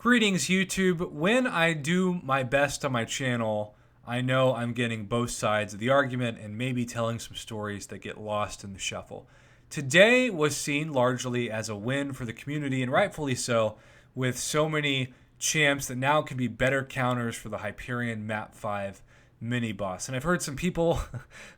Greetings, YouTube. When I do my best on my channel, I know I'm getting both sides of the argument and maybe telling some stories that get lost in the shuffle. Today was seen largely as a win for the community, and rightfully so, with so many champs that now can be better counters for the Hyperion Map 5 mini-boss. And I've heard some people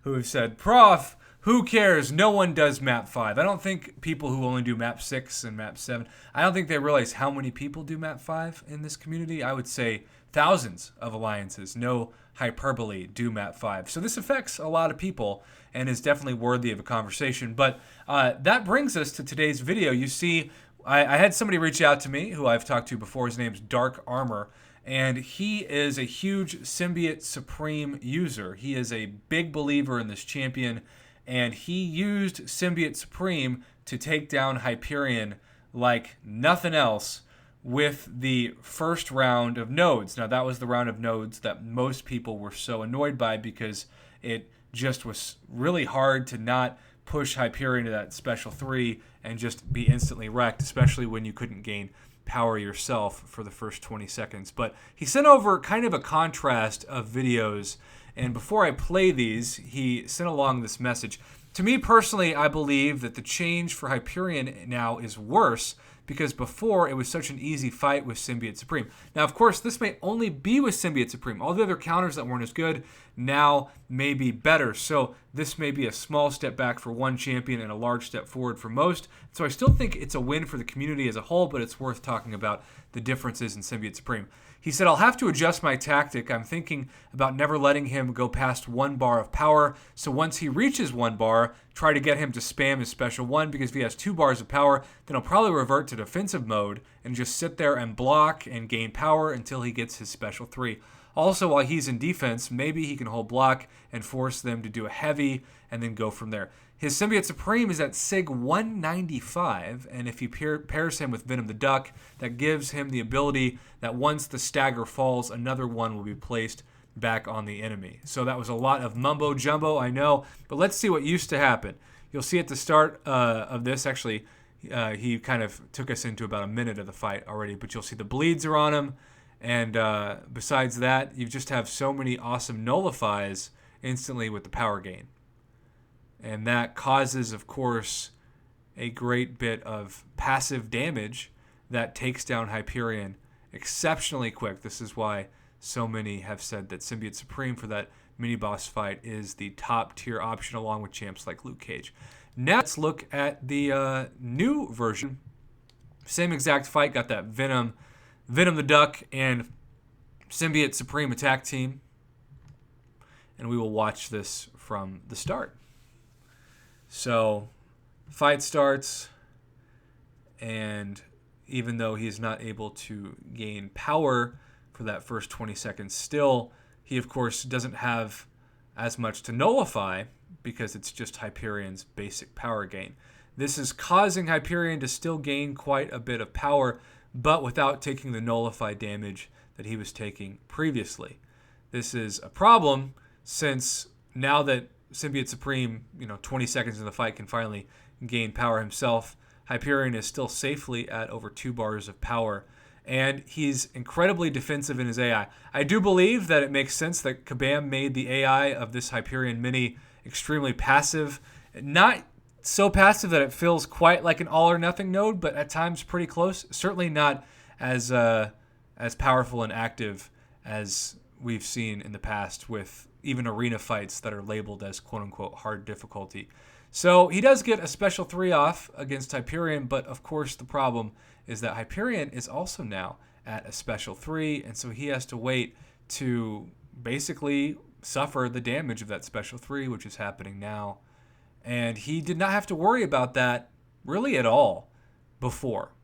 who have said, Prof, who cares? No one does map 5. I don't think people who only do map 6 and map 7, I don't think they realize how many people do map 5 in this community. I would say thousands of alliances, no hyperbole, do map 5. So this affects a lot of people and is definitely worthy of a conversation. But that brings us to today's video. You see, I had somebody reach out to me who I've talked to before. His name's Dark Armor. And he is a huge Symbiote Supreme user. He is a big believer in this champion. And he used Symbiote Supreme to take down Hyperion like nothing else with the first round of nodes. Now, that was the round of nodes that most people were so annoyed by because it just was really hard to not push Hyperion to that special 3 and just be instantly wrecked, especially when you couldn't gain power yourself for the first 20 seconds. But he sent over kind of a contrast of videos. And before I play these, he sent along this message. To me personally, I believe that the change for Hyperion now is worse because before it was such an easy fight with Symbiote Supreme. Now, of course, this may only be with Symbiote Supreme. All the other counters that weren't as good now may be better. So this may be a small step back for one champion and a large step forward for most. So I still think it's a win for the community as a whole, but it's worth talking about the differences in Symbiote Supreme. He said, I'll have to adjust my tactic. I'm thinking about never letting him go past 1 bar of power. So once he reaches 1 bar, try to get him to spam his special 1, because if he has 2 bars of power, then he'll probably revert to defensive mode and just sit there and block and gain power until he gets his special 3. Also, while he's in defense, maybe he can hold block and force them to do a heavy and then go from there. His Symbiote Supreme is at Sig 195, and if he pairs him with Venom the Duck, that gives him the ability that once the stagger falls, another one will be placed back on the enemy. So that was a lot of mumbo jumbo, I know, but let's see what used to happen. You'll see at the start of this, actually, he kind of took us into about a minute of the fight already, but you'll see the bleeds are on him, and besides that, you just have so many awesome nullifies instantly with the power gain. And that causes, of course, a great bit of passive damage that takes down Hyperion exceptionally quick. This is why so many have said that Symbiote Supreme for that mini-boss fight is the top-tier option along with champs like Luke Cage. Now let's look at the new version. Same exact fight, got that Venom the Duck, and Symbiote Supreme attack team. And we will watch this from the start. So, fight starts, and even though he's not able to gain power for that first 20 seconds, still, he of course doesn't have as much to nullify because it's just Hyperion's basic power gain. This is causing Hyperion to still gain quite a bit of power, but without taking the nullify damage that he was taking previously. This is a problem since now that Symbiote Supreme, 20 seconds in the fight can finally gain power himself, Hyperion is still safely at over 2 bars of power, and he's incredibly defensive in his AI. I do believe that it makes sense that Kabam made the AI of this Hyperion mini extremely passive. Not so passive that it feels quite like an all-or-nothing node, but at times pretty close. Certainly not as powerful and active as we've seen in the past with even arena fights that are labeled as quote-unquote hard difficulty. So he does get a special 3 off against Hyperion, but of course the problem is that Hyperion is also now at a special 3, and so he has to wait to basically suffer the damage of that special 3, which is happening now. And he did not have to worry about that really at all before.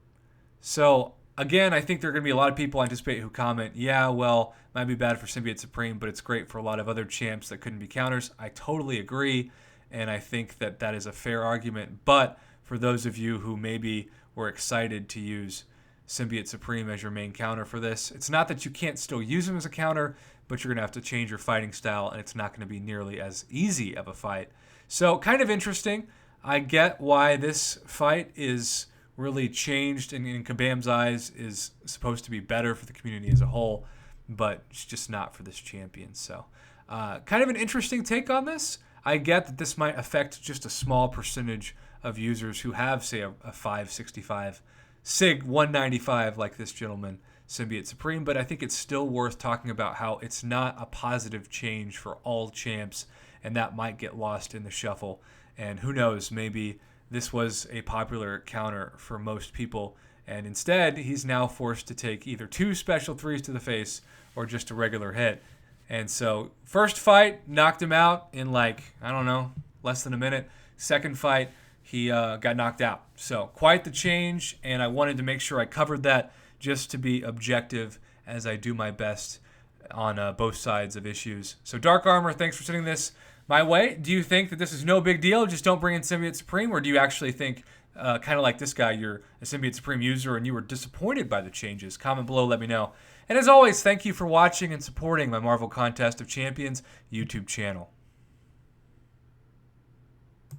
So again, I think there are going to be a lot of people I anticipate who comment, yeah, well, might be bad for Symbiote Supreme, but it's great for a lot of other champs that couldn't be counters. I totally agree, and I think that that is a fair argument. But for those of you who maybe were excited to use Symbiote Supreme as your main counter for this, it's not that you can't still use him as a counter, but you're going to have to change your fighting style, and it's not going to be nearly as easy of a fight. So kind of interesting. I get why this fight is really changed in Kabam's eyes is supposed to be better for the community as a whole, but it's just not for this champion. So kind of an interesting take on this. I get that this might affect just a small percentage of users who have, say, a 565 Sig 195 like this gentleman, Symbiote Supreme, but I think it's still worth talking about how it's not a positive change for all champs, and that might get lost in the shuffle. And who knows, maybe this was a popular counter for most people, and instead he's now forced to take either 2 special 3s to the face or just a regular hit. And so first fight, knocked him out in less than a minute. Second fight, he got knocked out. So quite the change, and I wanted to make sure I covered that just to be objective as I do my best on both sides of issues. So Dark Armor, thanks for sending this my way. Do you think that this is no big deal, just don't bring in Symbiote Supreme, or do you actually think, kind of like this guy, you're a Symbiote Supreme user and you were disappointed by the changes? Comment below, let me know. And as always, thank you for watching and supporting my Marvel Contest of Champions YouTube channel.